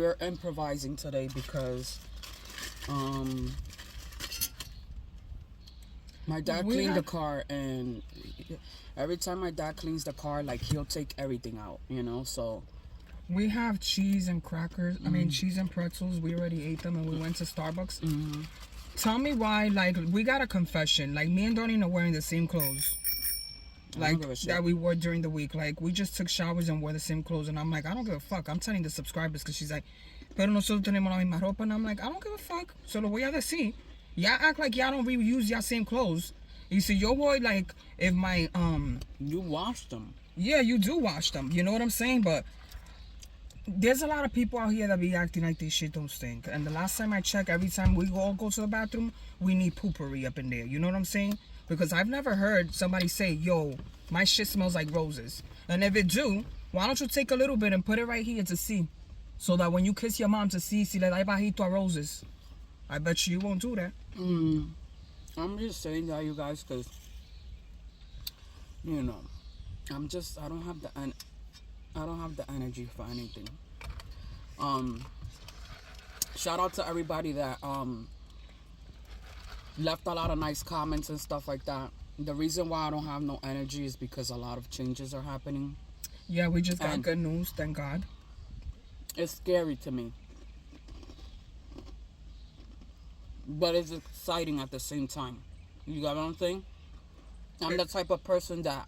We're improvising today because my dad cleaned the car, and every time my dad cleans the car, like, he'll take everything out, you know, so we have cheese and crackers. I mean, cheese and pretzels. We already ate them, and we went to Starbucks. Tell me why, like, we got a confession. Like, me and Darlene are wearing the same clothes. Like, that we wore during the week. Like, we just took showers and wore the same clothes. And I'm like, I don't give a fuck. I'm telling the subscribers, because she's like, pero nosotros tenemos la misma ropa. And I'm like, I don't give a fuck. So lo voy a decir. Y'all act like y'all don't reuse y'all same clothes. You see, your boy, like, if my, You washed them. Yeah, you do wash them. You know what I'm saying? But there's a lot of people out here that be acting like this shit don't stink. And the last time I checked, every time we all go to the bathroom, we need poopery up in there. You know what I'm saying? Because I've never heard somebody say, yo, my shit smells like roses. And if it do, why don't you take a little bit and put it right here to see? So that when you kiss your mom to see le da bajito a roses. I bet you won't do that. I'm just saying that, you guys, because, you know, I don't have the energy for anything. Shout out to everybody that left a lot of nice comments and stuff like that. The reason why I don't have no energy is because a lot of changes are happening. Yeah, we just got good news, thank God. It's scary to me, but it's exciting at the same time. You got what I'm saying? I'm the type of person that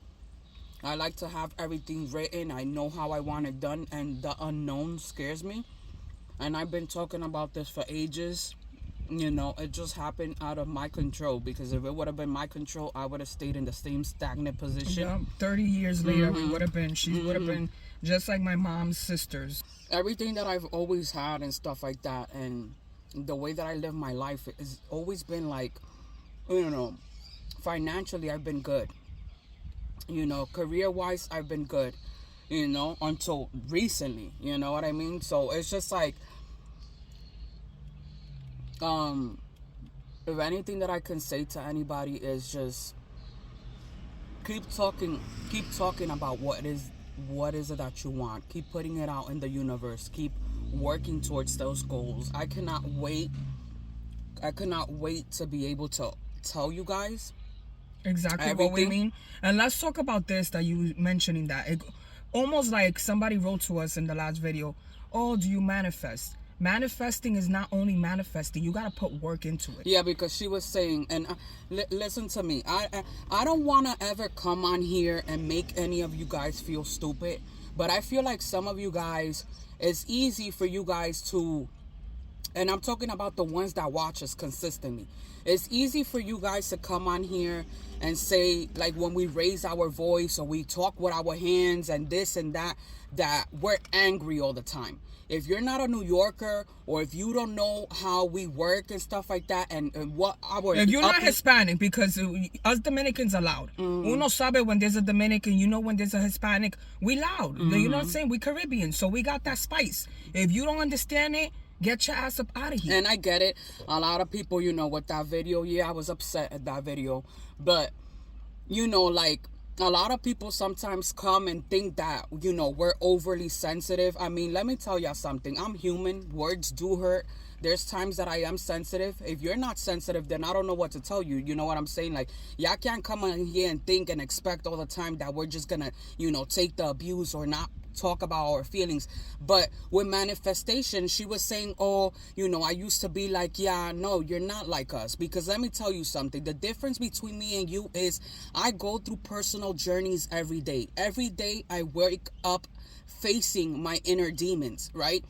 I like to have everything written. I know how I want it done, and the unknown scares me. And I've been talking about this for ages. You know, it just happened out of my control, because if it would have been my control, I would have stayed in the same stagnant position. Yeah, 30 years later, we would have been, she would have been just like my mom's sisters. Everything that I've always had and stuff like that, and the way that I live my life has always been like, you know, financially I've been good. You know, career-wise I've been good, you know, until recently, you know what I mean? So it's just like, if anything that I can say to anybody is just keep talking about what is it that you want. Keep putting it out in the universe. Keep working towards those goals. I cannot wait to be able to tell you guys exactly everything. What we mean. And let's talk about this that you mentioning that. It, almost like somebody wrote to us in the last video, oh, do you manifest? Manifesting is not only manifesting, you got to put work into it. Yeah, because she was saying, and listen to me, I don't want to ever come on here and make any of you guys feel stupid, but I feel like some of you guys, it's easy for you guys to, and I'm talking about the ones that watch us consistently, it's easy for you guys to come on here and say, like, when we raise our voice or we talk with our hands and this and that we're angry all the time. If you're not a New Yorker, or if you don't know how we work and stuff like that, and what our... If you're not Hispanic, because us Dominicans are loud. Uno sabe when there's a Dominican, you know when there's a Hispanic, we loud. You know what I'm saying? We Caribbean, so we got that spice. If you don't understand it, get your ass up out of here. And I get it. A lot of people, you know, with that video, yeah, I was upset at that video. But, you know, like, a lot of people sometimes come and think that, you know, we're overly sensitive. I mean, let me tell y'all something. I'm human. Words do hurt. There's times that I am sensitive. If you're not sensitive, then I don't know what to tell you. You know what I'm saying? Like, y'all can't come in here and think and expect all the time that we're just gonna, you know, take the abuse or not talk about our feelings. But with manifestation, she was saying, oh, you know, I used to be like, yeah, no, you're not like us. Because let me tell you something. The difference between me and you is I go through personal journeys every day. Every day I wake up facing my inner demons, right?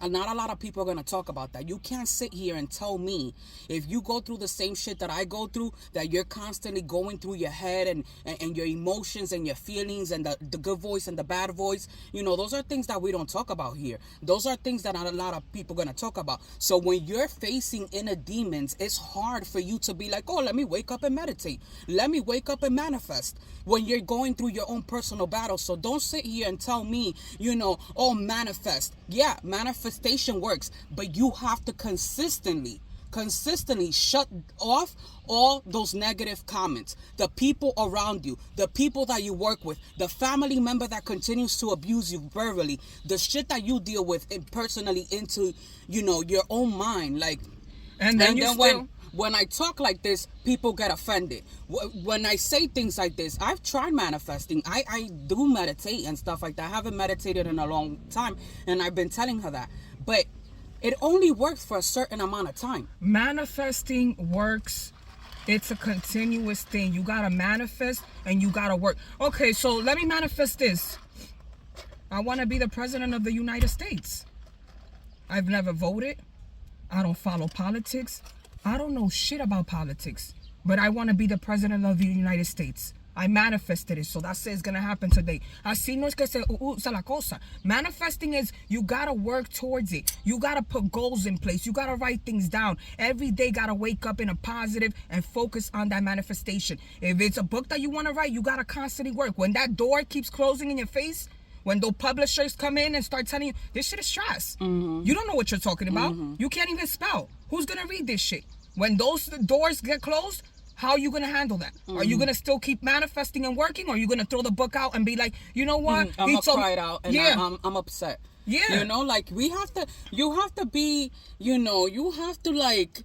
And not a lot of people are going to talk about that. You can't sit here and tell me, if you go through the same shit that I go through, that you're constantly going through your head and your emotions and your feelings and the good voice and the bad voice. You know, those are things that we don't talk about here. Those are things that not a lot of people are going to talk about. So when you're facing inner demons, it's hard for you to be like, oh, let me wake up and meditate. Let me wake up and manifest, when you're going through your own personal battle. So don't sit here and tell me, you know, oh, manifest. Yeah, manifestation works, but you have to consistently consistently shut off all those negative comments, the people around you, the people that you work with, the family member that continues to abuse you verbally, the shit that you deal with personally into, your own mind. Like, and then when I talk like this, people get offended. When I say things like this, I've tried manifesting. I do meditate and stuff like that. I haven't meditated in a long time, and I've been telling her that. But it only works for a certain amount of time. Manifesting works. It's a continuous thing. You gotta manifest and you gotta work. Okay, so let me manifest this. I want to be the president of the United States. I've never voted. I don't follow politics. I don't know shit about politics. But I want to be the president of the United States. I manifested it, so that's it's gonna happen today. Así no es que se usa la cosa. Manifesting is you gotta work towards it. You gotta put goals in place. You gotta write things down. Every day gotta wake up in a positive and focus on that manifestation. If it's a book that you wanna write, you gotta constantly work. When that door keeps closing in your face, when those publishers come in and start telling you, this shit is trash. You don't know what you're talking about. You can't even spell. Who's gonna read this shit? When those doors get closed, how are you going to handle that? Are you going to still keep manifesting and working? Or are you going to throw the book out and be like, you know what? I'm going to cry it out and I'm upset. Yeah. Like you have to be, you have to like,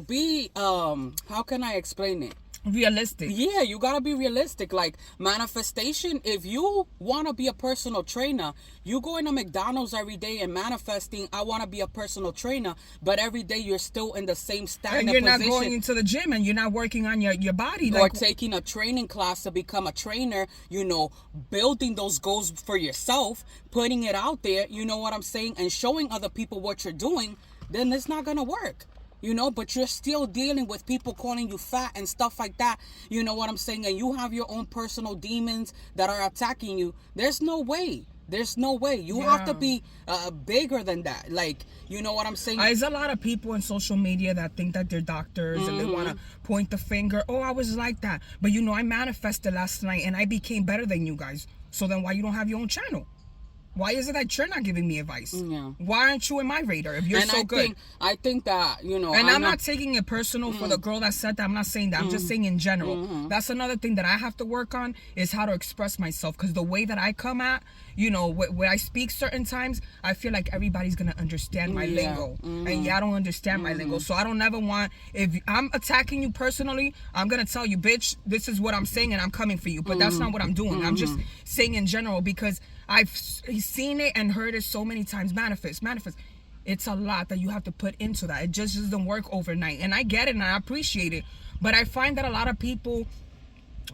be, how can I explain it? Realistic. Yeah, you gotta be realistic. Like manifestation, if you want to be a personal trainer, you going to McDonald's every day and manifesting, I want to be a personal trainer, but every day you're still in the same stagnant position. And you're position. not going into the gym and you're not working on your body. Or taking a training class to become a trainer, building those goals for yourself, putting it out there, you know what I'm saying, and showing other people what you're doing, then it's not gonna work. But you're still dealing with people calling you fat and stuff like that. You know what I'm saying? And you have your own personal demons that are attacking you. There's no way. You have to be bigger than that. Like, you know what I'm saying? There's a lot of people in social media that think that they're doctors and they want to point the finger. Oh, I was like that. But I manifested last night and I became better than you guys. So then why you don't have your own channel? Why is it that you're not giving me advice? Yeah. Why aren't you in my radar if you're so good? I think that, And I'm not taking it personal for the girl that said that. I'm not saying that. I'm just saying in general. That's another thing that I have to work on is how to express myself. Because the way that I come at, when I speak certain times, I feel like everybody's going to understand my lingo. And I don't understand my lingo. So I don't ever want, if I'm attacking you personally, I'm going to tell you, bitch, this is what I'm saying and I'm coming for you. But that's not what I'm doing. I'm just saying in general because I've seen it and heard it so many times. Manifest. It's a lot that you have to put into that. It just doesn't work overnight. And I get it and I appreciate it. But I find that a lot of people,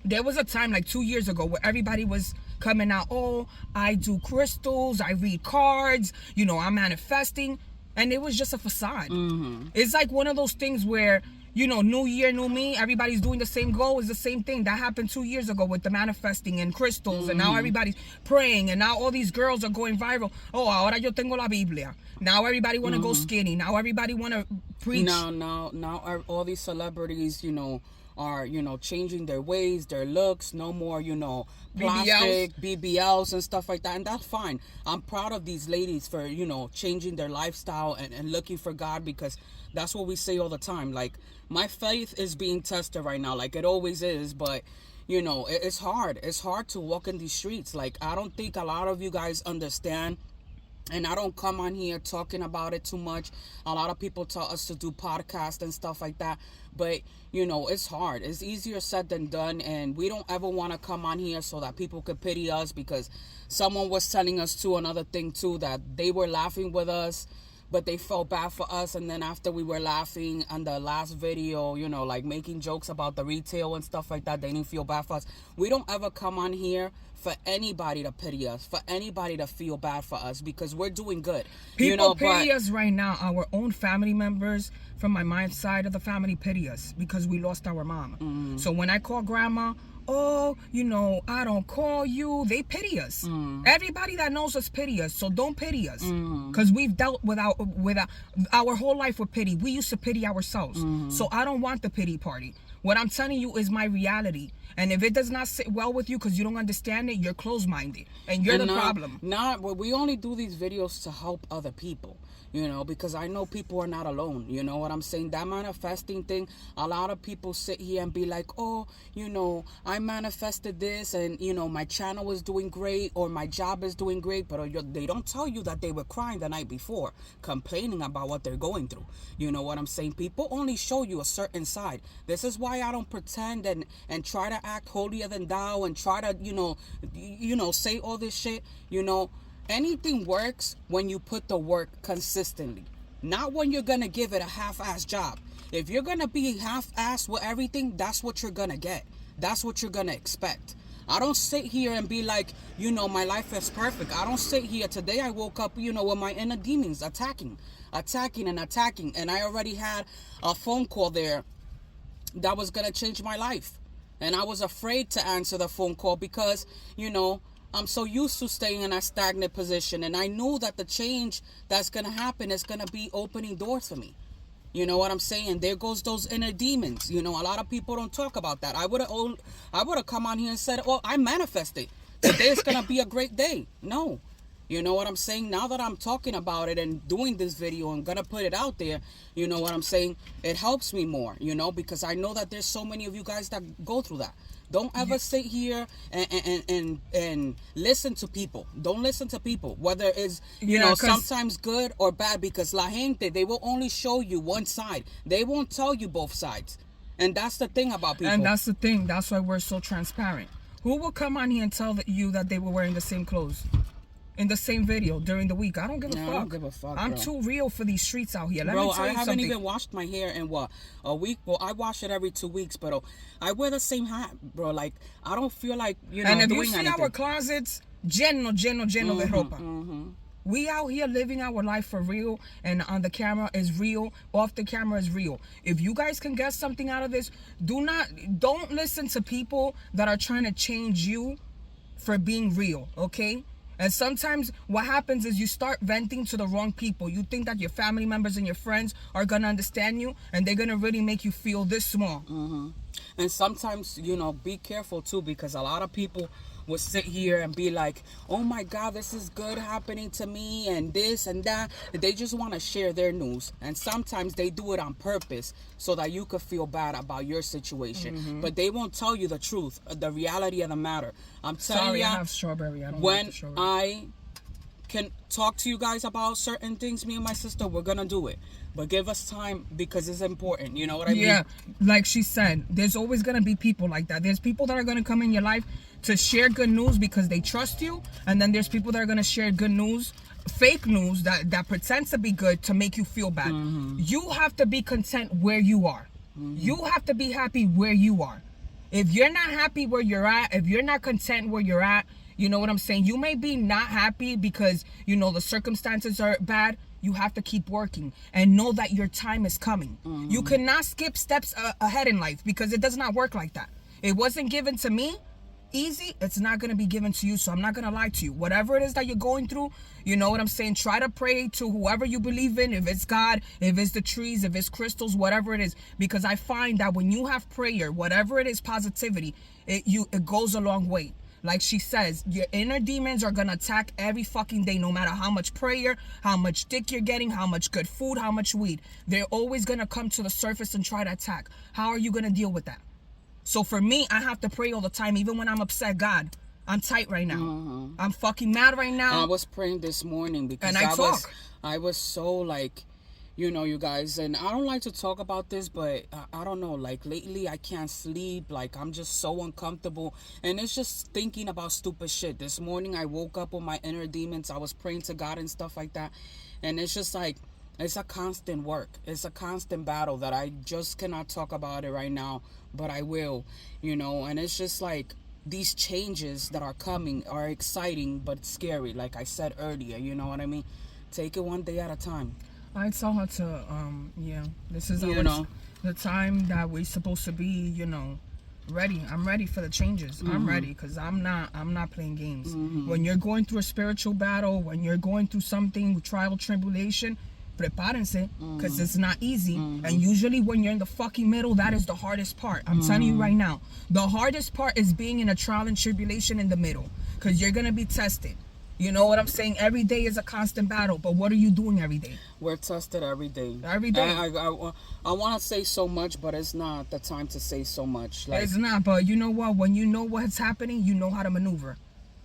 there was a time like 2 years ago where everybody was coming out, oh, I do crystals, I read cards, I'm manifesting. And it was just a facade. It's like one of those things where, new year, new me, everybody's doing the same goal. It's the same thing. That happened 2 years ago with the manifesting and crystals. And now everybody's praying. And now all these girls are going viral. Oh, ahora yo tengo la Biblia. Now everybody want to go skinny. Now everybody want to preach. Now all these celebrities, are, changing their ways, their looks. No more, plastic, BBLs and stuff like that. And that's fine. I'm proud of these ladies for, changing their lifestyle and looking for God because that's what we say all the time. Like, my faith is being tested right now, like it always is, but it's hard. It's hard to walk in these streets. Like, I don't think a lot of you guys understand, and I don't come on here talking about it too much. A lot of people tell us to do podcasts and stuff like that, but it's hard. It's easier said than done, and we don't ever want to come on here so that people could pity us, because someone was telling us too, another thing too, that they were laughing with us, but they felt bad for us. And then after we were laughing on the last video, like making jokes about the retail and stuff like that, they didn't feel bad for us. We don't ever come on here for anybody to pity us, for anybody to feel bad for us, because we're doing good. People pity us right now. Our own family members from my mom's side of the family pity us because we lost our mom. So when I call grandma, oh, I don't call you, they pity us. Everybody that knows us pity us, so don't pity us. Because we've dealt with our whole life with pity. We used to pity ourselves. So I don't want the pity party. What I'm telling you is my reality. And if it does not sit well with you because you don't understand it, you're closed-minded. And you're the problem. We only do these videos to help other people. because I know people are not alone. You know what I'm saying? That manifesting thing, a lot of people sit here and be like, oh, I manifested this and, my channel is doing great or my job is doing great, but they don't tell you that they were crying the night before, complaining about what they're going through. You know what I'm saying? People only show you a certain side. This is why I don't pretend and try to act holier than thou and try to, say all this shit, Anything works when you put the work consistently, not when you're going to give it a half-ass job. If you're going to be half-ass with everything, that's what you're going to get. That's what you're going to expect. I don't sit here and be like, my life is perfect. I don't sit here. Today I woke up, with my inner demons attacking. And I already had a phone call there that was going to change my life. And I was afraid to answer the phone call because, I'm so used to staying in a stagnant position. And I knew that the change that's going to happen is going to be opening doors for me. You know what I'm saying? There goes those inner demons. A lot of people don't talk about that. I would have come on here and said, oh, I manifested. Today is going to be a great day. No. You know what I'm saying? Now that I'm talking about it and doing this video and going to put it out there, you know what I'm saying? It helps me more, because I know that there's so many of you guys that go through that. Don't ever sit here and listen to people. Don't listen to people, whether it's, sometimes good or bad, because la gente, they will only show you one side. They won't tell you both sides. And that's the thing about people. And that's the thing. That's why we're so transparent. Who will come on here and tell you that they were wearing the same clothes in the same video during the week? I don't give a fuck. I don't give a fuck, I'm bro. too real for these streets out here. Let me tell you I haven't something. even washed my hair in a week. Well, I wash it every 2 weeks, but I wear the same hat, bro. Like, I don't feel like, and if doing you see anything. our closets, lleno de ropa. We out here living our life for real, and on the camera is real, off the camera is real. If you guys can get something out of this, don't listen to people that are trying to change you for being real, okay? And sometimes what happens is you start venting to the wrong people. You think that your family members and your friends are going to understand you, and they're going to really make you feel this small. And sometimes, be careful too, because a lot of people will sit here and be like, oh my God, this is good happening to me and this and that. They just want to share their news. And sometimes they do it on purpose so that you could feel bad about your situation. But they won't tell you the truth, the reality of the matter. I'm telling you, I have strawberry. I don't when like the strawberry. I can talk to you guys about certain things, me and my sister, we're going to do it. But give us time because it's important. You know what I mean? Yeah, like she said, there's always going to be people like that. There's people that are going to come in your life to share good news because they trust you. And then there's people that are going to share good news, fake news that pretends to be good to make you feel bad. You have to be content where you are. You have to be happy where you are. If you're not happy where you're at, if you're not content where you're at, you know what I'm saying? You may be not happy because, the circumstances are bad. You have to keep working and know that your time is coming. You cannot skip steps ahead in life because it does not work like that. It wasn't given to me easy. It's not going to be given to you. So I'm not going to lie to you. Whatever it is that you're going through, you know what I'm saying? Try to pray to whoever you believe in. If it's God, if it's the trees, if it's crystals, whatever it is. Because I find that when you have prayer, whatever it is, positivity, it goes a long way. Like she says, your inner demons are going to attack every fucking day, no matter how much prayer, how much dick you're getting, how much good food, how much weed. They're always going to come to the surface and try to attack. How are you going to deal with that? So for me, I have to pray all the time, even when I'm upset. God, I'm tight right now. I'm fucking mad right now. I was praying this morning because I was so like, you guys, and I don't like to talk about this, but I don't know, like lately I can't sleep. Like I'm just so uncomfortable, and it's just thinking about stupid shit. This morning I woke up with my inner demons. I was praying to God and stuff like that, and it's just like, it's a constant work. It's a constant battle that I just cannot talk about it right now, but I will, and it's just like these changes that are coming are exciting but scary, like I said earlier. You know what I mean? Take it one day at a time. I tell her to, this is the time that we're supposed to be, ready. I'm ready for the changes. I'm ready because I'm not playing games. When you're going through a spiritual battle, when you're going through something, trial, tribulation, prepárense, because it's not easy. And usually when you're in the fucking middle, that is the hardest part. I'm telling you right now. The hardest part is being in a trial and tribulation in the middle, because you're going to be tested. You know what I'm saying? Every day is a constant battle, but what are you doing every day? We're tested every day. Every day. I want to say so much, but it's not the time to say so much. It's not, but you know what? When you know what's happening, you know how to maneuver.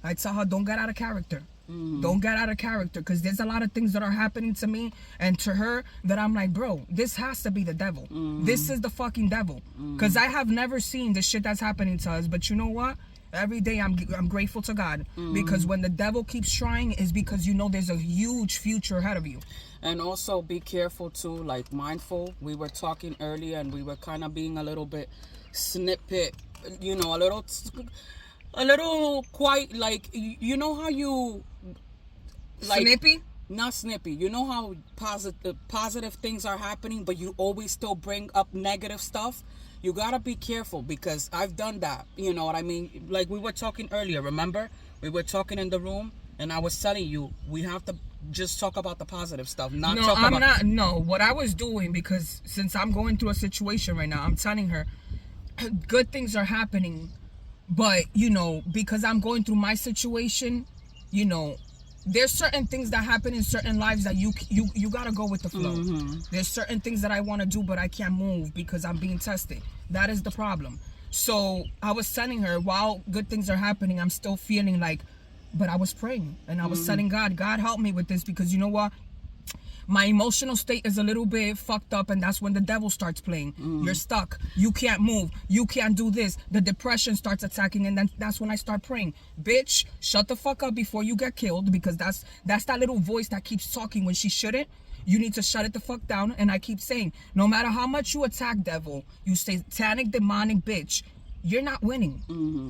I tell her, don't get out of character. Don't get out of character, because there's a lot of things that are happening to me and to her that I'm like, bro, this has to be the devil. This is the fucking devil. Because I have never seen the shit that's happening to us. But you know what? Every day I'm grateful to God, because when the devil keeps trying, is because you know there's a huge future ahead of you. And also be careful too, like mindful. We were talking earlier and we were kind of being a little bit snippet, you know, a little quite like, you know how you like Snippy? Not snippy. You know how positive things are happening, but you always still bring up negative stuff. You gotta be careful, because I've done that. You know what I mean? Like we were talking earlier, remember? We were talking in the room and I was telling you, we have to just talk about the positive stuff. What I was doing, because since I'm going through a situation right now, I'm telling her good things are happening. But, you know, because I'm going through my situation, you know, there's certain things that happen in certain lives that you got to go with the flow. There's certain things that I want to do, but I can't move because I'm being tested. That is the problem. So I was telling her, while good things are happening, I'm still feeling like, but I was praying and I was telling God, help me with this, because you know what? My emotional state is a little bit fucked up, and that's when the devil starts playing. You're stuck. You can't move. You can't do this. The depression starts attacking, and then that's when I start praying. Bitch, shut the fuck up before you get killed, because that's that little voice that keeps talking when she shouldn't. You need to shut it the fuck down. And I keep saying, no matter how much you attack devil, you satanic, demonic bitch, you're not winning.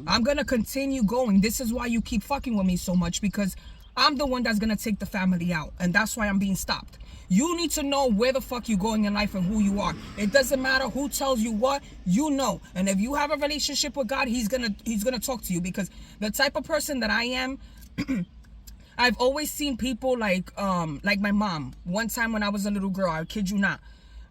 I'm going to continue going. This is why you keep fucking with me so much, because I'm the one that's going to take the family out, and that's why I'm being stopped. You need to know where the fuck you're going in life and who you are. It doesn't matter who tells you what, you know. And if you have a relationship with God, he's gonna talk to you, because the type of person that I am, I've always seen people like my mom. One time when I was a little girl, I kid you not,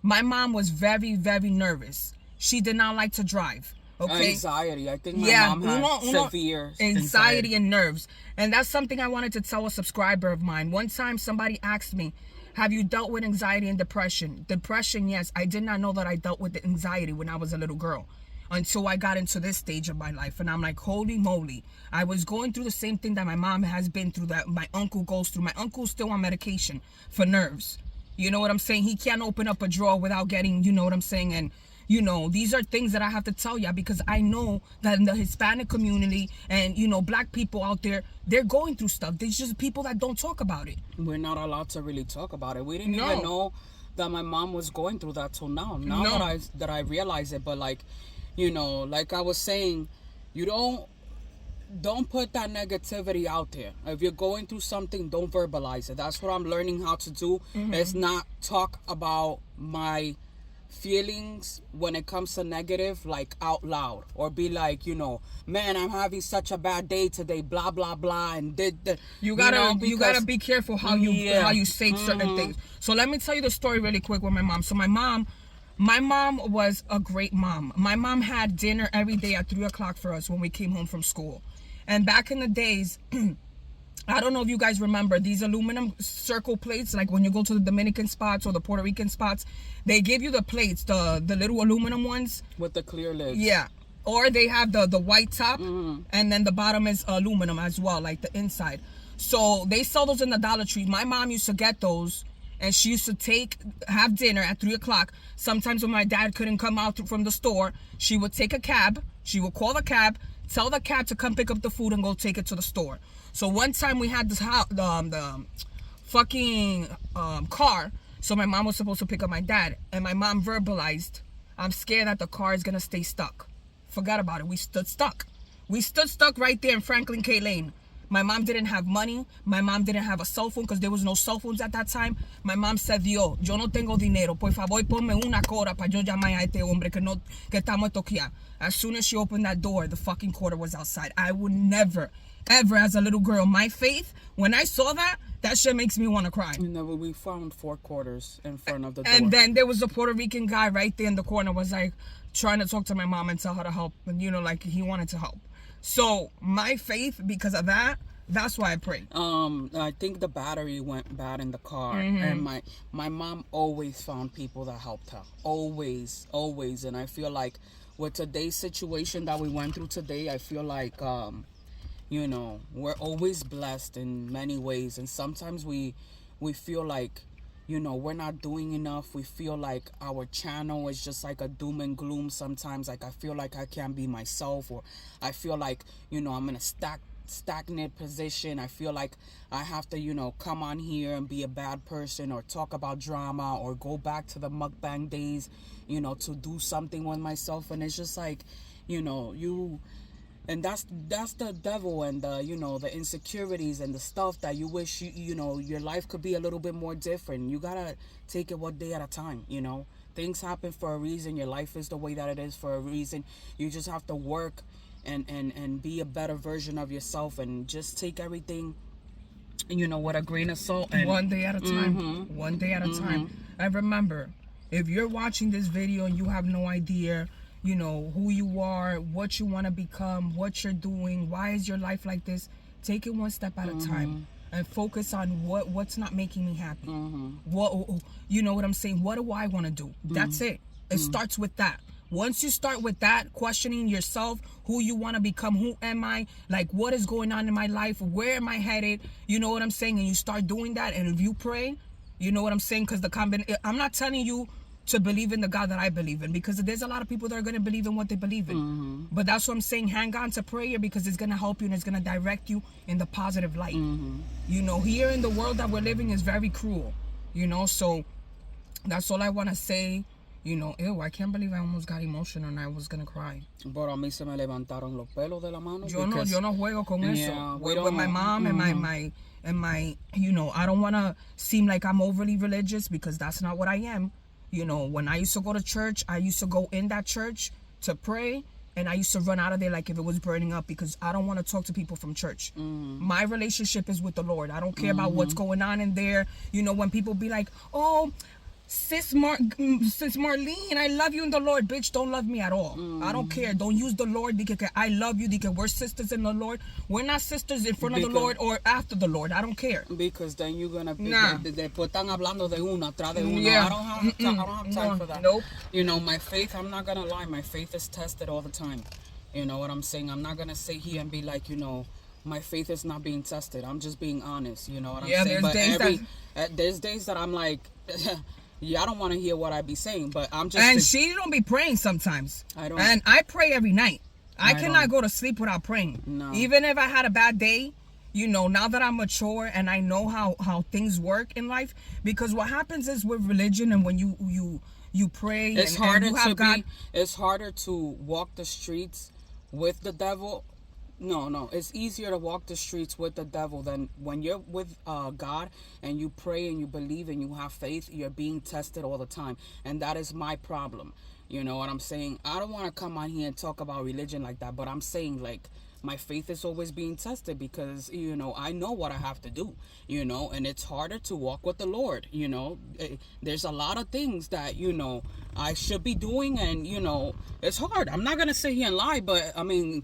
my mom was very, very nervous. She did not like to drive. Okay. Anxiety. I think my mom had severe anxiety and nerves. And that's something I wanted to tell a subscriber of mine. One time somebody asked me, have you dealt with anxiety and depression? Depression, yes. I did not know that I dealt with the anxiety when I was a little girl, until I got into this stage of my life. And I'm like, holy moly. I was going through the same thing that my mom has been through, that my uncle goes through. My uncle's still on medication for nerves. You know what I'm saying? He can't open up a drawer without getting, you know what I'm saying? And you know, these are things that I have to tell you, because I know that in the Hispanic community and, you know, black people out there, they're going through stuff. There's just people that don't talk about it. We're not allowed to really talk about it. We didn't even know that my mom was going through that till now. Now that I realize it. But like, you know, like I was saying, you don't put that negativity out there. If you're going through something, don't verbalize it. That's what I'm learning how to do. Is not talk about my feelings when it comes to negative, like out loud, or be like, you know, man, I'm having such a bad day today, blah blah blah, and you gotta be careful how you say certain things. So let me tell you the story really quick with my mom. So my mom was a great mom. My mom had dinner every day at 3:00 for us when we came home from school. And back in the days, I don't know if you guys remember these aluminum circle plates, like when you go to the Dominican spots or the Puerto Rican spots, they give you the plates, the little aluminum ones. With the clear lids. Yeah. Or they have the white top, and then the bottom is aluminum as well, like the inside. So they sell those in the Dollar Tree. My mom used to get those, and she used to have dinner at 3:00. Sometimes when my dad couldn't come out from the store, she would take a cab. She would call the cab, tell the cab to come pick up the food and go take it to the store. So one time we had this the fucking car. So my mom was supposed to pick up my dad, and my mom verbalized, I'm scared that the car is gonna stay stuck. Forgot about it. We stood stuck. We stood stuck right there in Franklin K Lane. My mom didn't have money. My mom didn't have a cell phone, because there was no cell phones at that time. My mom said, yo no tengo dinero. Por favor, ponme una cora para yo llamar a este hombre que estamos aquí. As soon as she opened that door, the fucking quarter was outside. I would never, ever, as a little girl, my faith, when I saw that shit makes me want to cry. We found 4 quarters in front of the door. And then there was a Puerto Rican guy right there in the corner, was like trying to talk to my mom and tell her to help. And, you know, like he wanted to help. So my faith, because of that, That's why I pray. I think the battery went bad in the car, and my mom always found people that helped her. Always. And I feel like with today's situation that we went through today, I feel like we're always blessed in many ways, and sometimes we feel like we're not doing enough. We feel like our channel is just like a doom and gloom sometimes. Like I feel like I can't be myself, or I feel like I'm in a stagnant position. I feel like I have to come on here and be a bad person, or talk about drama, or go back to the mukbang days, to do something with myself. And it's just like and that's the devil, and the insecurities and the stuff that you wish your life could be a little bit more different. You gotta take it one day at a time. Things happen for a reason. Your life is the way that it is for a reason. You just have to work and be a better version of yourself, and just take everything with a grain of salt, and one day at a time. One day at a time. And remember, if you're watching this video and you have no idea who you are, what you want to become, what you're doing, why is your life like this, take it one step at a time, and focus on what's not making me happy. What what I'm saying, what do I want to do? That's it. It starts with that. Once you start with that, questioning yourself, who you want to become, who am I, like what is going on in my life, where am I headed, you know what I'm saying, and you start doing that, and if you pray, you know what I'm saying, because I'm not telling you to believe in the God that I believe in, because there's a lot of people that are going to believe in what they believe in. But that's what I'm saying, hang on to prayer, because it's going to help you and it's going to direct you in the positive light. Here in the world that we're living is very cruel, so that's all I want to say. Ew, I can't believe I almost got emotional and I was going to cry. But a mí se me levantaron los pelos de la mano. Yo no juego con eso. With my mom and my I don't want to seem like I'm overly religious, because that's not what I am. When I used to go to church, I used to go in that church to pray, and I used to run out of there like if it was burning up, because I don't want to talk to people from church. My relationship is with the Lord. I don't care about what's going on in there. When people be like, oh, Sis Marlene, I love you in the Lord. Bitch, don't love me at all. I don't care. Don't use the Lord. I love you. We're sisters in the Lord. We're not sisters in front of the Lord or after the Lord. I don't care. Because then you're going to be... Después están hablando de una, atrás de una. Yeah. I don't have time for that. Nope. My faith, I'm not going to lie. My faith is tested all the time. You know what I'm saying? I'm not going to sit here and be like, my faith is not being tested. I'm just being honest. You know what I'm saying? There's days that I'm like... Yeah, I don't want to hear what I be saying, but I'm just... And she don't be praying sometimes. I don't. And I pray every night. I cannot go to sleep without praying. No. Even if I had a bad day, now that I'm mature and I know how things work in life, because what happens is with religion, and when you pray, it's and harder you have God... It's harder to walk the streets with the devil. No, it's easier to walk the streets with the devil than when you're with God and you pray and you believe and you have faith. You're being tested all the time, and that is my problem. You know what I'm saying? I don't want to come on here and talk about religion like that, but I'm saying, like, my faith is always being tested, because I know what I have to do, and it's harder to walk with the Lord. There's a lot of things that I should be doing, and it's hard. I'm not gonna sit here and lie, but I mean,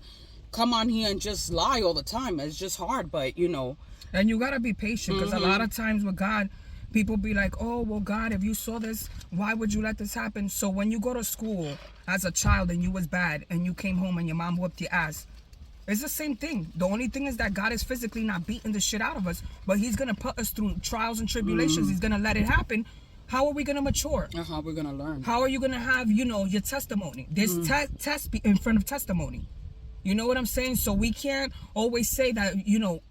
come on here and just lie all the time. It's just hard, but And you gotta be patient, because a lot of times with God, people be like, oh, well, God, if you saw this, why would you let this happen? So when you go to school as a child and you was bad and you came home and your mom whooped your ass, it's the same thing. The only thing is that God is physically not beating the shit out of us, but he's gonna put us through trials and tribulations. He's gonna let it happen. How are we gonna mature? How are we gonna learn? How are you gonna have, your testimony? There's test in front of testimony. You know what I'm saying? So we can't always say that,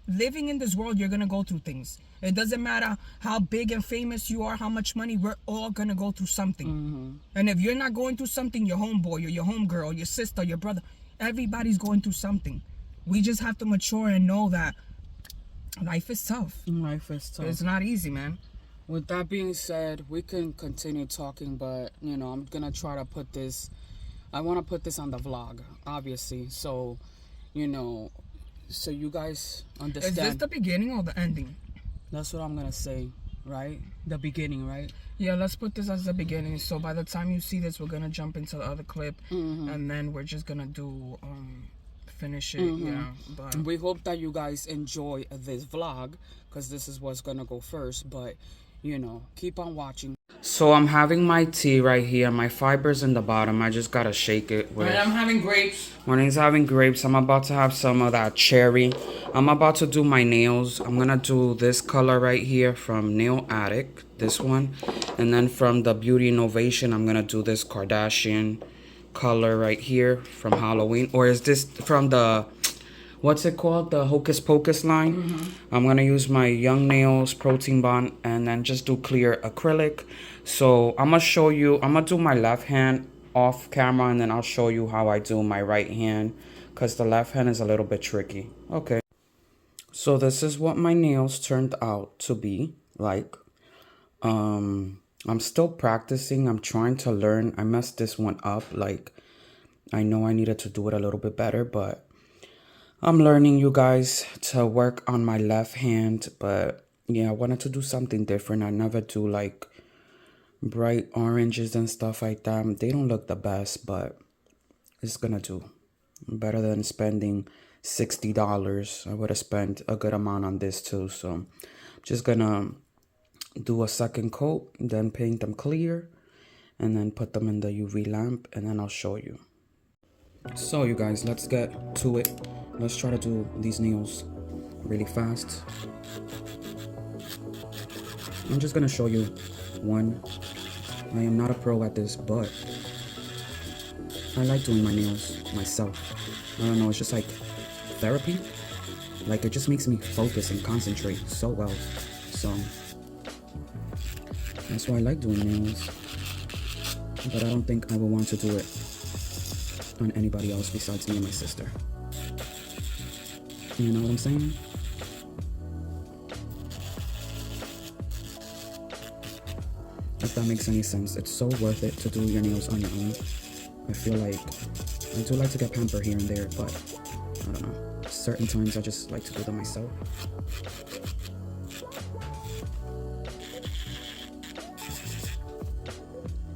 living in this world, you're going to go through things. It doesn't matter how big and famous you are, how much money, we're all going to go through something. And if you're not going through something, your homeboy or your homegirl, your sister, your brother, everybody's going through something. We just have to mature and know that life is tough. Life is tough. It's not easy, man. With that being said, we can continue talking, but, I'm going to try to put this... I want to put this on the vlog, obviously, so so you guys understand. Is this the beginning or the ending? That's what I'm gonna say, right? The beginning, right? Yeah, let's put this as the beginning. So by the time you see this, we're gonna jump into the other clip, and then we're just gonna do finish it. Yeah, but we hope that you guys enjoy this vlog, because this is what's gonna go first, but you know, keep on watching. So I'm having my tea right here. My fiber's in the bottom. I just gotta shake it with. and I'm having grapes. Morning's having grapes. I'm about to have some of that cherry. I'm about to do my nails. I'm gonna do this color right here from Nail Addict, this one. And then from the Beauty Innovation, I'm gonna do this Kardashian color right here from Halloween. Or is this from the, what's it called? The Hocus Pocus line. I'm gonna use my Young Nails Protein Bond and then just do clear acrylic. So I'm gonna show you, I'm gonna do my left hand off camera, and then I'll show you how I do my right hand, because the left hand is a little bit tricky. Okay. So this is what my nails turned out to be like. I'm still practicing. I'm trying to learn. I messed this one up. Like, I know I needed to do it a little bit better, but I'm learning, you guys, to work on my left hand. But yeah, I wanted to do something different. I never do like bright oranges and stuff like that. They don't look the best, but it's gonna do better than spending $60. I would have spent a good amount on this too. So I'm just gonna do a second coat, then paint them clear, and then put them in the UV lamp, and then I'll show you. So you guys, let's get to it. Let's try to do these nails really fast. I'm just gonna show you one. I am not a pro at this, but I like doing my nails myself. I don't know, it's just like therapy. Like, it just makes me focus and concentrate so well. So that's why I like doing nails. But I don't think I will want to do it on anybody else besides me and my sister. You know what I'm saying? If that makes any sense. It's so worth it to do your nails on your own. I feel like I do like to get pampered here and there, but I don't know. Certain times I just like to do them myself.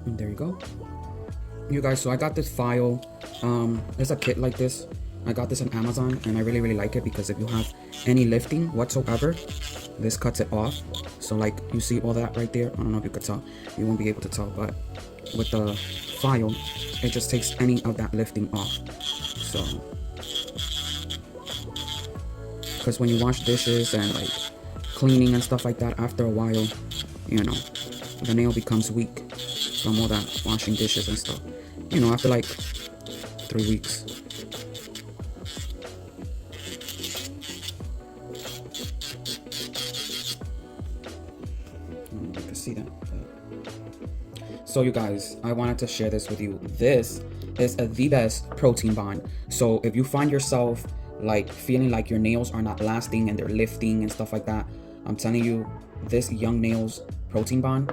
And there you go. You guys, so I got this file. There's a kit like this. I got this on Amazon, and I really like it because if you have any lifting whatsoever, this cuts it off. So like, you see all that right there? I don't know if you could tell. You won't be able to tell, but with the file, it just takes any of that lifting off. So, because when you wash dishes and like cleaning and stuff like that, after a while, you know, the nail becomes weak from all that washing dishes and stuff. You know, after like 3 weeks. You can see that. So you guys, I wanted to share this with you. This is the best protein bond. So if you find yourself like feeling like your nails are not lasting and they're lifting and stuff like that, I'm telling you, this Young Nails protein bond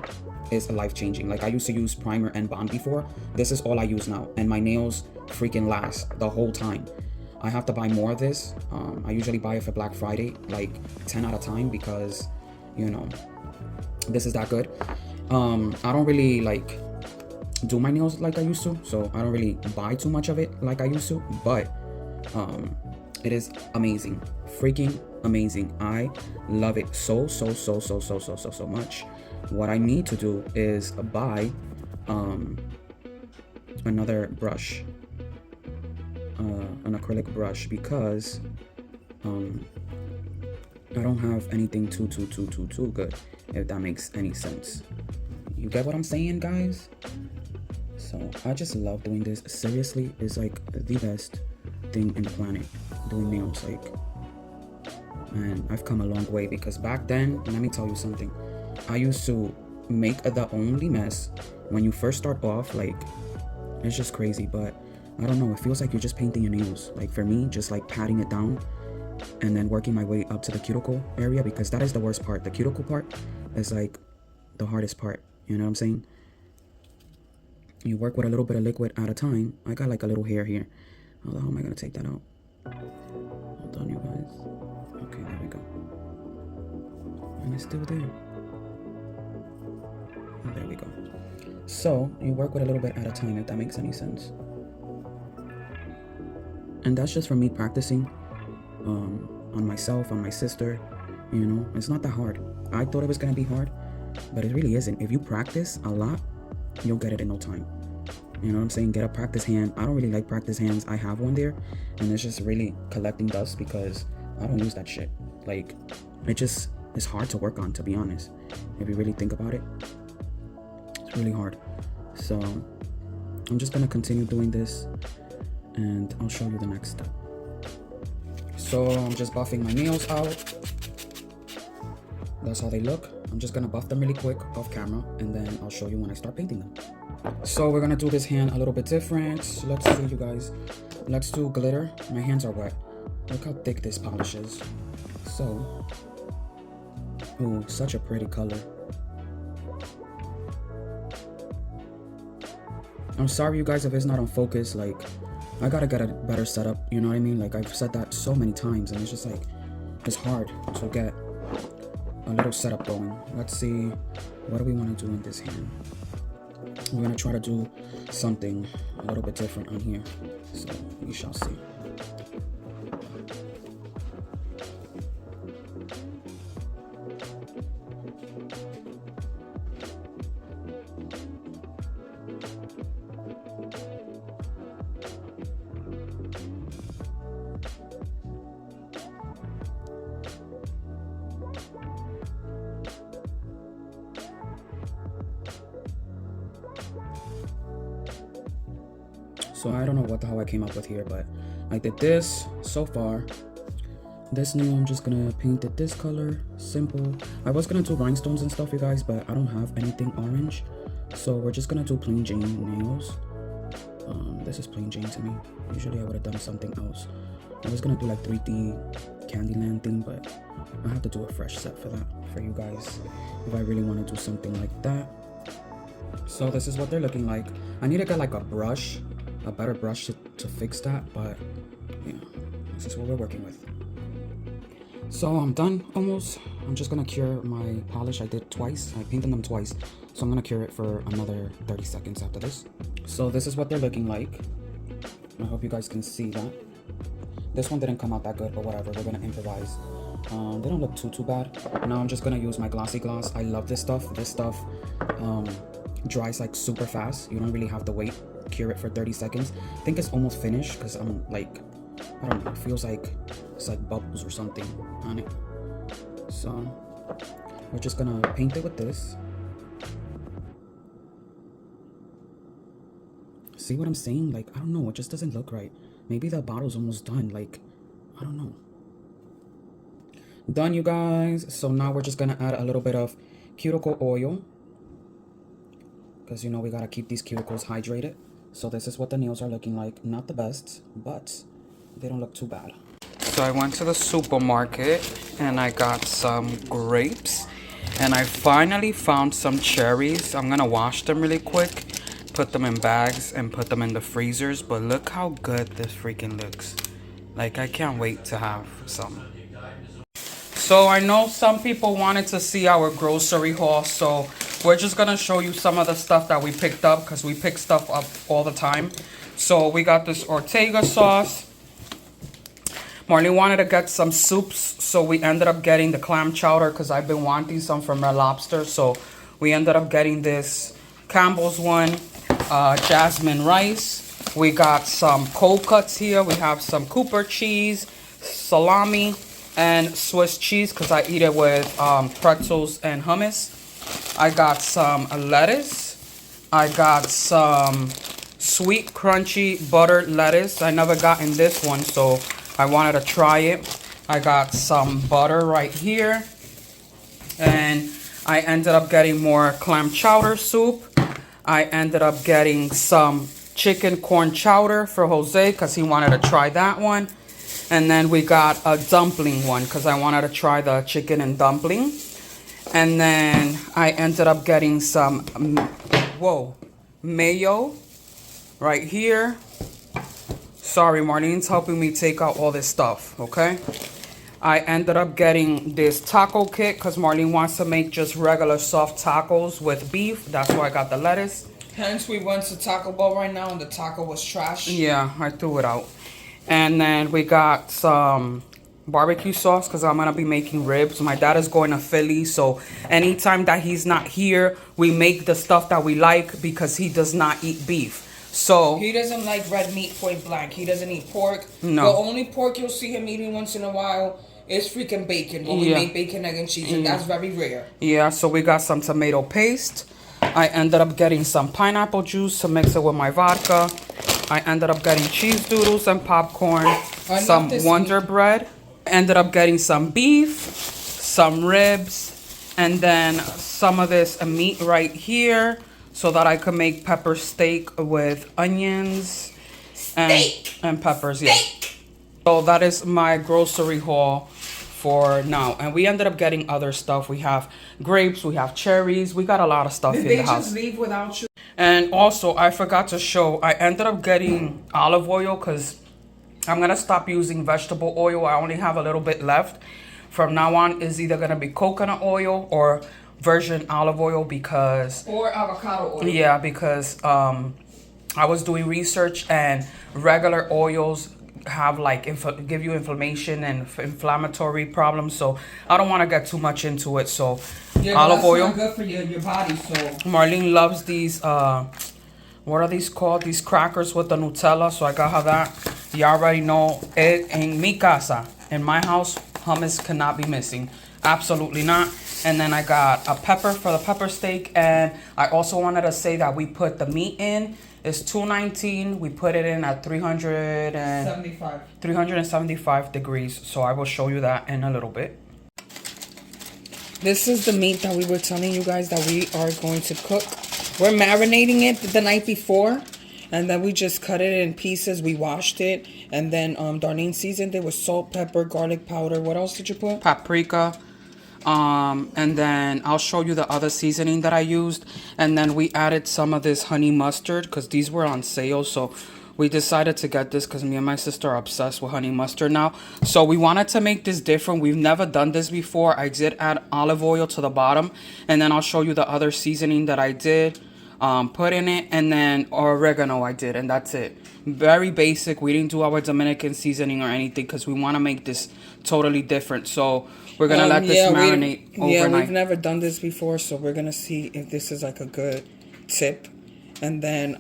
is life-changing. Like, I used to use primer and bond before. This is all I use now, and my nails freaking last the whole time. I have to buy more of this. I usually buy it for Black Friday, like 10 at a time, because, you know, this is that good. I don't really like do my nails like I used to, so I don't really buy too much of it like I used to, but it is amazing, freaking amazing. I love it so much. What I need to do is buy another brush, an acrylic brush, because I don't have anything too good, if that makes any sense. You get what I'm saying, guys? So I just love doing this. Seriously, it's like the best thing in the planet, doing nails. Like, man, I've come a long way, because back then, let me tell you something, I used to make the only mess when you first start off. Like, it's just crazy, but I don't know, it feels like you're just painting your nails. Like, for me, just like patting it down and then working my way up to the cuticle area, because that is the worst part. The cuticle part is like the hardest part, you know what I'm saying? You work with a little bit of liquid at a time. I got like a little hair here. How am I gonna take that out? Hold on, you guys. Okay, there we go. And it's still there. And there we go. So you work with a little bit at a time, if that makes any sense. And that's just from me practicing on myself, on my sister. You know, it's not that hard. I thought it was gonna be hard, but it really isn't. If you practice a lot, you'll get it in no time. You know what I'm saying? Get a practice hand. I don't really like practice hands. I have one there, and it's just really collecting dust because I don't use that shit. Like, it's hard to work on, to be honest. If you really think about it, it's really hard. So I'm just gonna continue doing this, and I'll show you the next step. So I'm just buffing my nails out. That's how they look. I'm just gonna buff them really quick off camera, and then I'll show you when I start painting them. So we're gonna do this hand a little bit different. Let's see, you guys. Let's do glitter. My hands are wet. Look how thick this polish is. So, ooh, such a pretty color. I'm sorry, you guys, if it's not on focus. Like, I gotta get a better setup. You know what I mean? Like, I've said that so many times, and it's just like, it's hard to get a little setup going. Let's see, what do we want to do in this hand? We're gonna try to do something a little bit different on here, so we shall see. So I don't know what the hell I came up with here, but I did this so far. This nail, I'm just gonna paint it this color, simple. I was gonna do rhinestones and stuff, you guys, but I don't have anything orange. So we're just gonna do plain Jane nails. This is plain Jane to me. Usually I would have done something else. I was gonna do like 3D Candyland thing, but I have to do a fresh set for that, for you guys, if I really wanna do something like that. So this is what they're looking like. I need to get like a brush, a better brush to fix that, but yeah, this is what we're working with. So I'm done almost. I'm just gonna cure my polish. I did twice. I painted them twice, so I'm gonna cure it for another 30 seconds after this. So this is what they're looking like. I hope you guys can see that. This one didn't come out that good, but whatever, we're gonna improvise. They don't look too bad. Now I'm just gonna use my glossy gloss. I love this stuff. This stuff dries like super fast. You don't really have to wait. Cure it for 30 seconds. I think it's almost finished because I'm like, I don't know, it feels like it's like bubbles or something on it. So we're just gonna paint it with this. See what I'm saying? Like, I don't know, it just doesn't look right. Maybe the bottle's almost done. Like, I don't know. Done, you guys. So now we're just gonna add a little bit of cuticle oil, because you know we gotta keep these cuticles hydrated. So this is what the nails are looking like. Not the best, but they don't look too bad. So I went to the supermarket and I got some grapes, and I finally found some cherries. I'm gonna wash them really quick, put them in bags and put them in the freezers. But look how good this freaking looks. Like, I can't wait to have some. So I know some people wanted to see our grocery haul, so we're just gonna show you some of the stuff that we picked up, because we pick stuff up all the time. So we got this Ortega sauce. Marlene wanted to get some soups, so we ended up getting the clam chowder because I've been wanting some from Red Lobster. So we ended up getting this Campbell's one, jasmine rice. We got some cold cuts here. We have some Cooper cheese, salami, and Swiss cheese because I eat it with pretzels and hummus. I got some lettuce. I got some sweet crunchy buttered lettuce. I never gotten this one, so I wanted to try it. I got some butter right here. And I ended up getting more clam chowder soup. I ended up getting some chicken corn chowder for Jose because he wanted to try that one. And then we got a dumpling one because I wanted to try the chicken and dumpling. And then I ended up getting some, mayo right here. Sorry, Marlene's helping me take out all this stuff, okay? I ended up getting this taco kit because Marlene wants to make just regular soft tacos with beef. That's why I got the lettuce. Hence, we went to Taco Bell right now and the taco was trash. Yeah, I threw it out. And then we got some barbecue sauce because I'm gonna be making ribs. My dad is going to Philly, so anytime that he's not here, we make the stuff that we like because he does not eat beef. So He doesn't like red meat, point blank. He doesn't eat pork. No. The only pork you'll see him eating once in a while is freaking bacon. When we make bacon, egg, and cheese, and that's very rare. yeah, so we got some tomato paste. I ended up getting some pineapple juice to mix it with my vodka. I ended up getting cheese doodles and popcorn, some Wonder Bread. Ended up getting some beef, some ribs, and then some of this meat right here so that I could make pepper steak with onions and peppers. Yeah. So that is my grocery haul for now. And we ended up getting other stuff. We have grapes, we have cherries, we got a lot of stuff in the house. Did they just leave without you? And also, I forgot to show, I ended up getting olive oil because I'm going to stop using vegetable oil. I only have a little bit left. From now on, is either going to be coconut oil or virgin olive oil because... Or avocado oil. Yeah, because I was doing research and regular oils have like give you inflammation and inflammatory problems. So I don't want to get too much into it. So olive oil. Not good for your body, so... Marlene loves these... what are these called? These crackers with the Nutella. So I got her that. You already know it. In mi casa, in my house, hummus cannot be missing. Absolutely not. And then I got a pepper for the pepper steak. And I also wanted to say that we put the meat in. It's $219. We put it in at 375 degrees. So I will show you that in a little bit. This is the meat that we were telling you guys that we are going to cook. We're marinating it the night before, and then we just cut it in pieces. We washed it, and then Darlene seasoned it with salt, pepper, garlic powder. What else did you put? Paprika. And then I'll show you the other seasoning that I used. And then we added some of this honey mustard because these were on sale. So we decided to get this because me and my sister are obsessed with honey mustard now. So we wanted to make this different. We've never done this before. I did add olive oil to the bottom. And then I'll show you the other seasoning that I did put in it. And then oregano I did. And that's it. Very basic. We didn't do our Dominican seasoning or anything because we want to make this totally different. So we're going to let this marinate overnight. Yeah, we've never done this before. So we're going to see if this is like a good tip. And then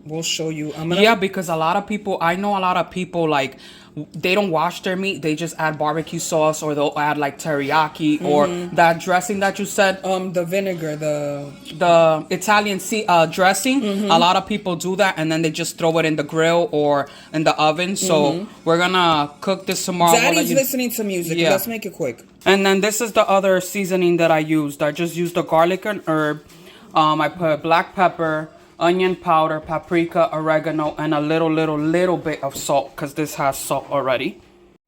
we'll show you. Yeah, because a lot of people, I know a lot of people like they don't wash their meat. They just add barbecue sauce or they'll add like teriyaki or that dressing that you said. The vinegar, the Italian dressing. A lot of people do that and then they just throw it in the grill or in the oven. So we're gonna cook this tomorrow. Daddy's listening to music. Yeah. Let's make it quick. And then this is the other seasoning that I used. I just used the garlic and herb. I put black pepper, onion powder, paprika, oregano, and a little bit of salt because this has salt already.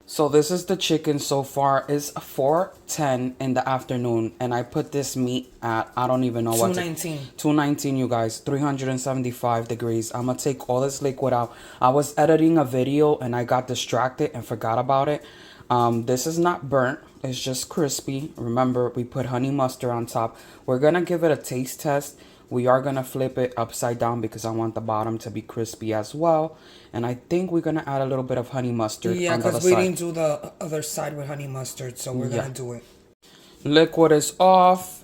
So this is the chicken so far. It's 4:10 in the afternoon, and I put this meat at, I don't even know what. 219, you guys, 375 degrees. I'm gonna take all this liquid out. I was editing a video and I got distracted and forgot about it. This is not burnt. It's just crispy. Remember, we put honey mustard on top. We're gonna give it a taste test. We are going to flip it upside down because I want the bottom to be crispy as well. And I think we're going to add a little bit of honey mustard on the other side. Yeah, because we didn't do the other side with honey mustard, so we're going to do it. Liquid is off.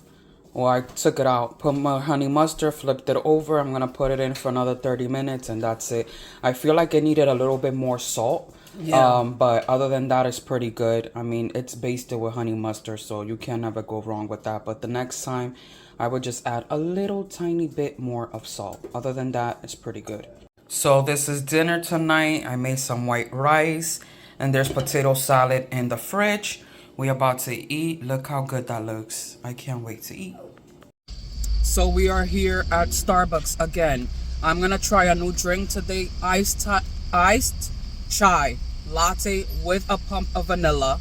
Well, I took it out, put my honey mustard, flipped it over. I'm going to put it in for another 30 minutes, and that's it. I feel like it needed a little bit more salt. Yeah. But other than that, it's pretty good. I mean, it's basted with honey mustard, so you can never go wrong with that. But the next time, I would just add a little tiny bit more of salt. Other than that, it's pretty good. So this is dinner tonight. I made some white rice and there's potato salad in the fridge. We're about to eat. Look how good that looks. I can't wait to eat. So we are here at Starbucks again. I'm gonna try a new drink today. Iced chai latte with a pump of vanilla.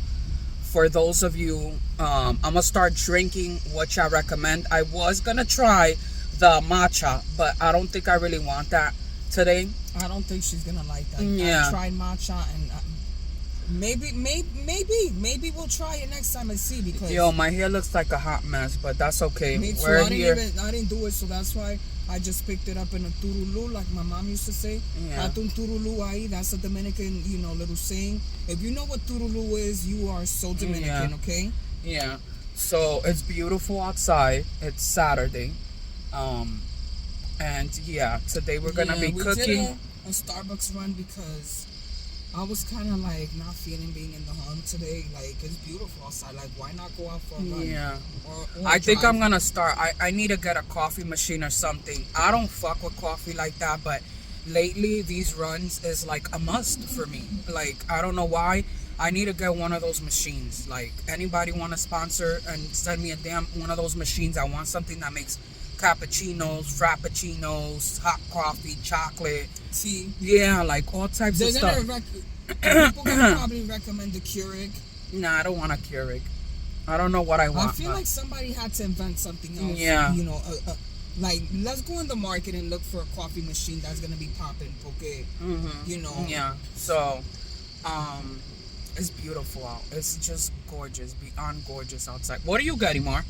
For those of you, I'm gonna start drinking what I recommend. I was gonna try the matcha, but I don't think I really want that today. I don't think she's gonna like that. Yeah. I tried matcha and Maybe we'll try it next time and see, because Yo, my hair looks like a hot mess, but that's okay. me too. We're I here. didn't do it, so that's why I just picked it up in a turulu, like my mom used to say. Yeah. Haz un turulu ahí. That's a Dominican, little saying. If you know what turulu is, you are so Dominican, okay? Yeah. So it's beautiful outside. It's Saturday. And yeah, today we're gonna be cooking. We did a Starbucks run because I was kind of like not feeling being in the home today. Like, it's beautiful outside. Like, why not go out for a run? Yeah. Or I think drive? I'm gonna start. I need to get a coffee machine or something. I don't fuck with coffee like that, but lately these runs is like a must for me. Like, I don't know why. I need to get one of those machines. Like, anybody want to sponsor and send me a damn one of those machines? I want something that makes cappuccinos, frappuccinos, hot coffee, chocolate, tea. Yeah, like all types of stuff. People gonna probably recommend the Keurig. Nah, I don't want a Keurig. I don't know what I want. I feel like somebody had to invent something else. Yeah. Like, let's go in the market and look for a coffee machine that's gonna be popping. Okay. Yeah. So, it's beautiful out. It's just gorgeous, beyond gorgeous outside. What are you getting, Mar?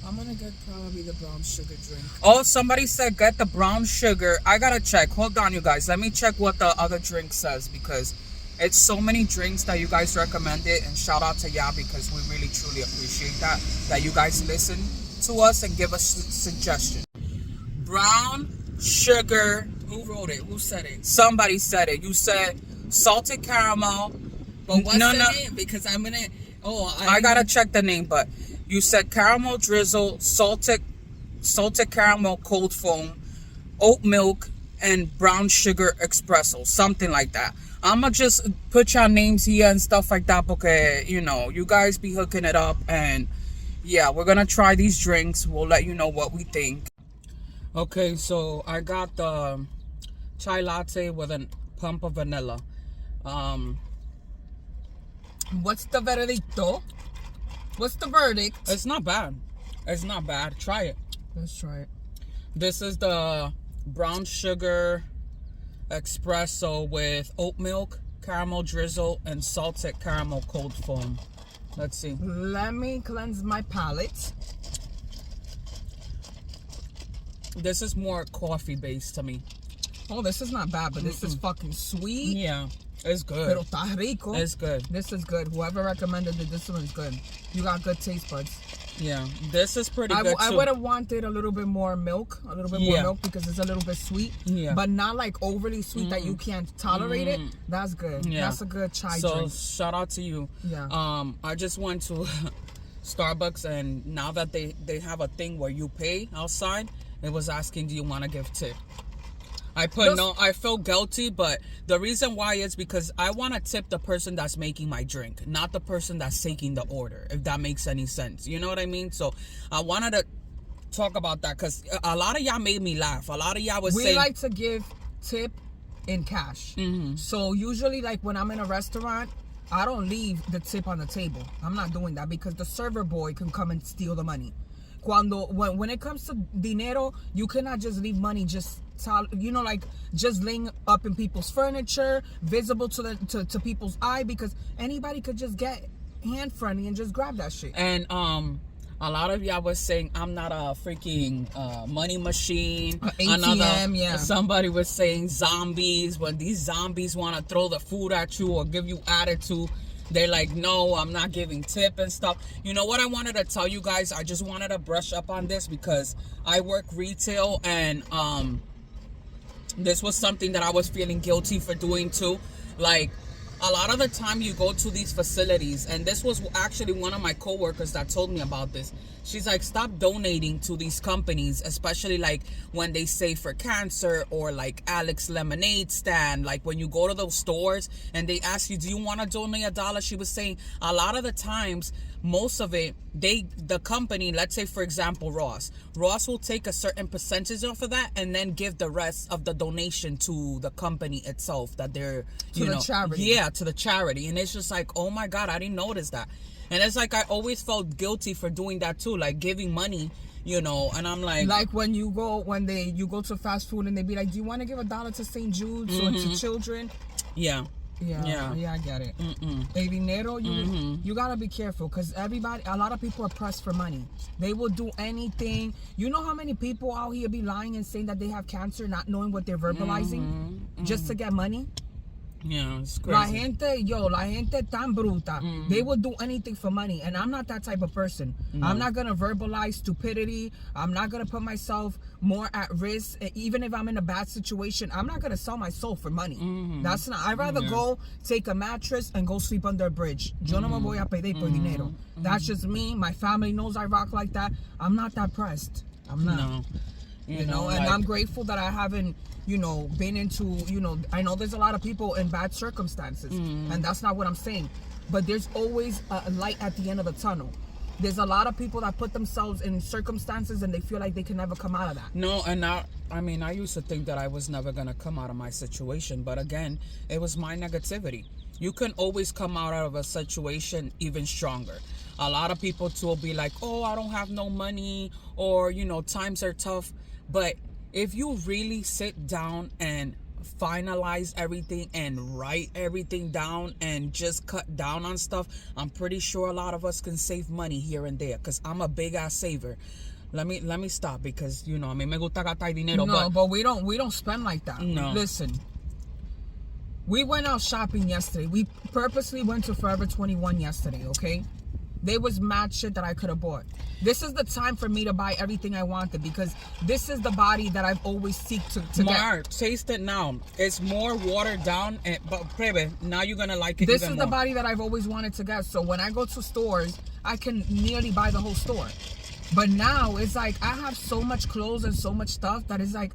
I'm gonna get probably the brown sugar drink. Oh, somebody said get the brown sugar. I gotta check. Hold on, you guys. Let me check what the other drink says, because it's so many drinks that you guys recommended. And shout out to y'all, because we really truly appreciate that you guys listen to us and give us suggestions. Brown sugar. Who wrote it? Who said it? Somebody said it. You said salted caramel. But what's the name? Because I'm gonna. I gotta check the name, but you said caramel drizzle, salted caramel cold foam, oat milk, and brown sugar espresso, something like that. I'ma just put your names here and stuff like that, because you guys be hooking it up, and yeah, we're gonna try these drinks. We'll let you know what we think. Okay, so I got the chai latte with a pump of vanilla. What's the veredicto? What's the verdict? It's not bad. It's not bad. Try it. Let's try it. This is the brown sugar espresso with oat milk, caramel drizzle, and salted caramel cold foam. Let's see. Let me cleanse my palate. This is more coffee based to me. Oh, this is not bad, but this is fucking sweet. Yeah, it's good. Pero está rico. It's good. This is good. Whoever recommended it, this one is good. You got good taste buds. Yeah, this is pretty good too. I would have wanted a little bit more milk, more milk, because it's a little bit sweet. Yeah. But not like overly sweet that you can't tolerate it. That's good. Yeah. That's a good chai So drink. shout out to you. Yeah. I just went to Starbucks, and now that they have a thing where you pay outside, it was asking, do you want to give tip? I feel guilty, but the reason why is because I want to tip the person that's making my drink, not the person that's taking the order, if that makes any sense. You know what I mean? So I wanted to talk about that, because a lot of y'all made me laugh. A lot of y'all was saying... We like to give tip in cash. So usually, like, when I'm in a restaurant, I don't leave the tip on the table. I'm not doing that, because the server boy can come and steal the money. When it comes to dinero, you cannot just leave money just laying up in people's furniture, visible to people's eye, because anybody could just get hand friendly and just grab that shit. And a lot of y'all was saying I'm not a freaking money machine. ATM, yeah. Somebody was saying zombies. When these zombies want to throw the food at you or give you attitude, they're like, no, I'm not giving tip and stuff. You know what I wanted to tell you guys? I just wanted to brush up on this, because I work retail, and this was something that I was feeling guilty for doing too. Like, a lot of the time you go to these facilities, and this was actually one of my coworkers that told me about this. She's like, stop donating to these companies, especially like when they say for cancer, or like Alex Lemonade Stand. Like when you go to those stores and they ask you, do you want to donate $1? She was saying a lot of the times, most of it, the company, let's say for example Ross will take a certain percentage off of that and then give the rest of the donation to the company itself, that they're the charity. Yeah, to the charity. And it's just like, oh my God, I didn't notice that. And it's like, I always felt guilty for doing that too, like giving money, and I'm like when you go to fast food and they be like, do you want to give $1 to St. Jude's or to children? Yeah. Yeah, I get it. El dinero, you gotta be careful because a lot of people are pressed for money. They will do anything. You know how many people out here be lying and saying that they have cancer, not knowing what they're verbalizing, just to get money? Yeah, it's crazy. La gente tan bruta. They will do anything for money, and I'm not that type of person. I'm not gonna verbalize stupidity. I'm not gonna put myself more at risk, even if I'm in a bad situation. I'm not gonna sell my soul for money. That's not. I'd rather go take a mattress and go sleep under a bridge. Yo no me voy a pedir por dinero. That's just me. My family knows I rock like that. I'm not that pressed. I'm not. No. You know, and I'm grateful that I haven't, been into, I know there's a lot of people in bad circumstances, and that's not what I'm saying. But there's always a light at the end of the tunnel. There's a lot of people that put themselves in circumstances and they feel like they can never come out of that. No, and I used to think that I was never going to come out of my situation. But again, it was my negativity. You can always come out of a situation even stronger. A lot of people too will be like, oh, I don't have no money, or, times are tough. But if you really sit down and finalize everything and write everything down and just cut down on stuff, I'm pretty sure a lot of us can save money here and there, because I'm a big ass saver. Let me stop, because me gusta gastar dinero. No, but we don't spend like that. No. Listen, we went out shopping yesterday. We purposely went to Forever 21 yesterday, okay? There was mad shit that I could have bought. This is the time for me to buy everything I wanted, because this is the body that I've always seeked to get. Taste it now. It's more watered down, but baby, now you're gonna like it. This is even the more. body that I've always wanted to get. So when I go to stores, I can nearly buy the whole store. But now it's like I have so much clothes and so much stuff that is like,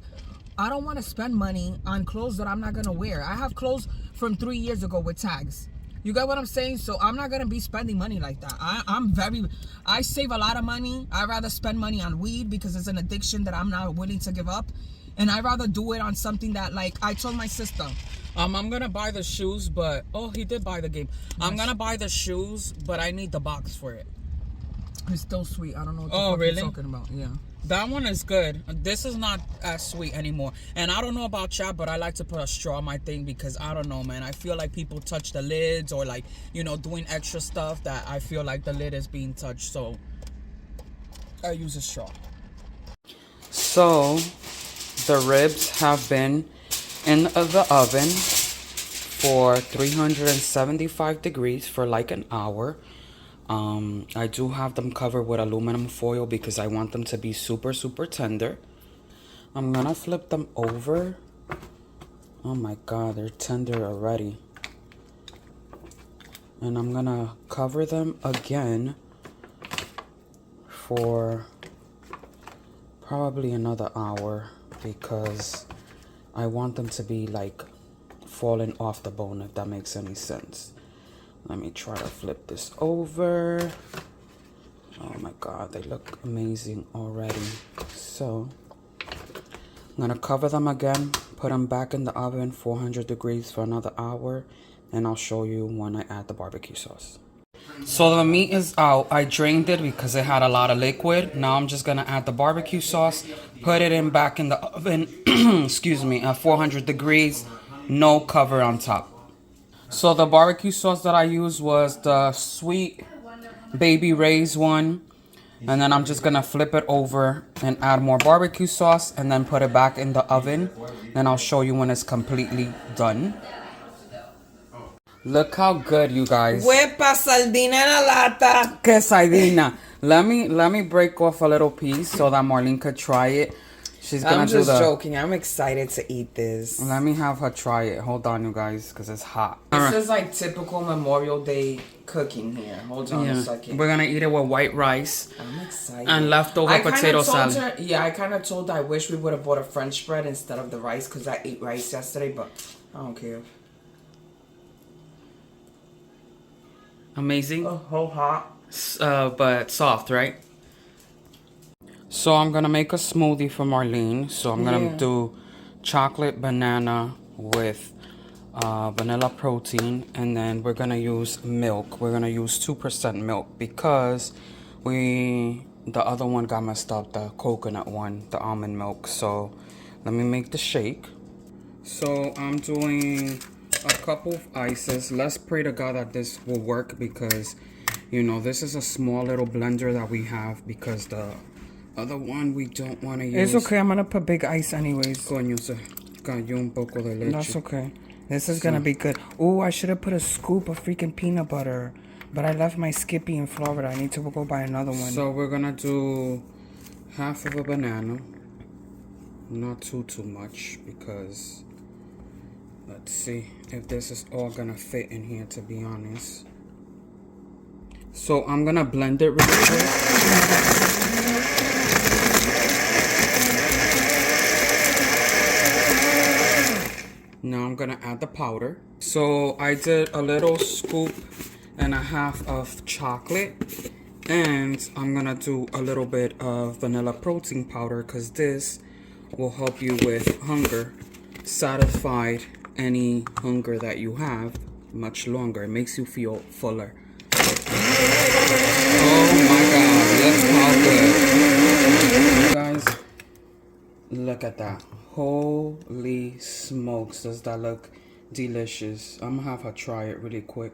I don't want to spend money on clothes that I'm not gonna wear. I have clothes from 3 years ago with tags. You get what I'm saying? So I'm not gonna be spending money like that. I save a lot of money. I'd rather spend money on weed because it's an addiction that I'm not willing to give up. And I'd rather do it on something that, like, I told my sister. I'm gonna buy the shoes, but he did buy the game. Yes. I'm gonna buy the shoes, but I need the box for it. It's still sweet. I don't know what the fuck really? you're talking about. Yeah. That one is good. This is not as sweet anymore. And I don't know about chat, but I like to put a straw in my thing because I don't know, man. I feel like people touch the lids or like, doing extra stuff that I feel like the lid is being touched. So I use a straw. So the ribs have been in the oven for 375 degrees for like an hour. I do have them covered with aluminum foil because I want them to be super, super tender. I'm gonna flip them over. Oh my god, they're tender already. And I'm gonna cover them again for probably another hour because I want them to be like falling off the bone, if that makes any sense. Let me try to flip this over. Oh my god, they look amazing already. So I'm gonna cover them again, put them back in the oven, 400 degrees for another hour, and I'll show you when I add the barbecue sauce. So the meat is out. I drained it because it had a lot of liquid. Now I'm just gonna add the barbecue sauce, put it in back in the oven, excuse me, at 400 degrees, no cover on top. So the barbecue sauce that I used was the sweet Baby Ray's one. And then I'm just going to flip it over and add more barbecue sauce and then put it back in the oven. Then I'll show you when it's completely done. Look how good, you guys. Huepa sardina en la lata. Que sardina. Let me break off a little piece so that Marlene could try it. She's gonna I'm just joking. I'm excited to eat this. Let me have her try it. Hold on, you guys, because it's hot. This is like typical Memorial Day cooking here. Hold on a second. We're gonna eat it with white rice. I'm excited. And leftover potato salad. I kind of told her I wish we would have bought a French bread instead of the rice because I ate rice yesterday, but I don't care. Amazing. Oh, whole hot. But soft, right? So I'm gonna make a smoothie for Marlene. So I'm gonna do chocolate banana with vanilla protein, and then we're gonna use milk. We're gonna use 2% milk because the other one got messed up, the coconut one, the almond milk. So let me make the shake. So I'm doing a couple of ices. Let's pray to God that this will work, because, you know, this is a small little blender that we have, because the other one we don't want to use. It's okay. I'm gonna put big ice anyways. Coño, se cayó un poco de leche. That's okay. This is gonna be good. Oh, I should have put a scoop of freaking peanut butter, but I left my Skippy in Florida. I need to go buy another one. So we're gonna do half of a banana. Not too much, because let's see if this is all gonna fit in here, to be honest. So I'm gonna blend it really quick. Now I'm gonna add the powder. So I did a little scoop and a half of chocolate, and I'm gonna do a little bit of vanilla protein powder, because this will help you with hunger, satisfy any hunger that you have much longer. It makes you feel fuller. Oh my God, look how good. You guys, look at that. Holy smokes, does that look delicious. I'm gonna have her try it really quick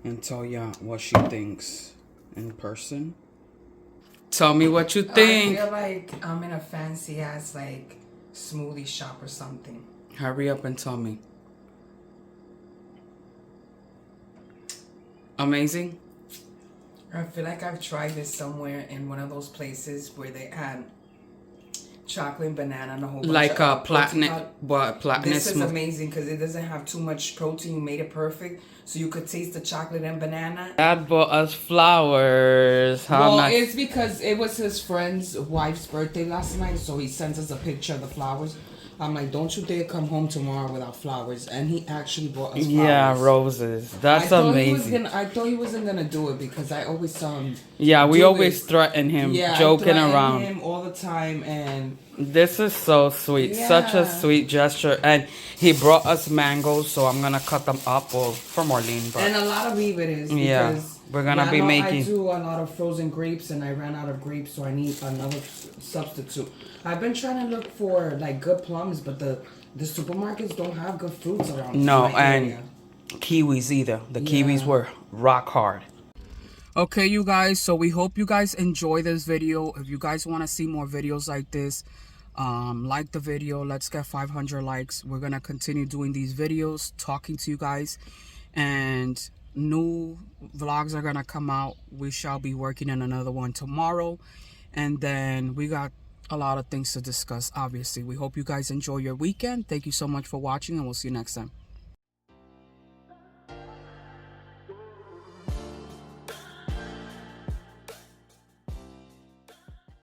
and tell ya what she thinks in person. Tell me what you think. I feel like I'm in a fancy ass like smoothie shop or something. Hurry up and tell me. Amazing? I feel like I've tried this somewhere in one of those places where they had chocolate and banana and a whole bunch Like of a platinum, what, platinum This is smoothie? amazing because it doesn't have too much protein. You made it perfect, so you could taste the chocolate and banana. Dad bought us flowers. How Well, nice. it's because it was his friend's wife's birthday last night, so he sent us a picture of the flowers. I'm like, don't you dare come home tomorrow without flowers. And he actually brought us flowers. Yeah, roses. That's amazing. I thought he wasn't gonna do it because I always saw him. Yeah, we do always it. threaten him, Yeah, joking I threaten around. him all the time, and This is so sweet. Such a Yeah. sweet gesture. And he brought us mangoes, so I'm going to cut them up. Well, for Marlene, but and a lot of leave it is. Yeah, Because, we're gonna be I making- do a lot of frozen grapes, and I ran out of grapes, so I need another substitute. I've been trying to look for like good plums, but the supermarkets don't have good fruits around. no, my area. and kiwis either. The kiwis were rock hard. Okay, you guys, so we hope you guys enjoy this video. If you guys want to see more videos like this, like the video. Let's get 500 likes. We're gonna continue doing these videos, talking to you guys, and new vlogs are gonna come out. We shall be working on another one tomorrow, and then we got a lot of things to discuss. Obviously, we hope you guys enjoy your weekend. Thank you so much for watching, and we'll see you next time.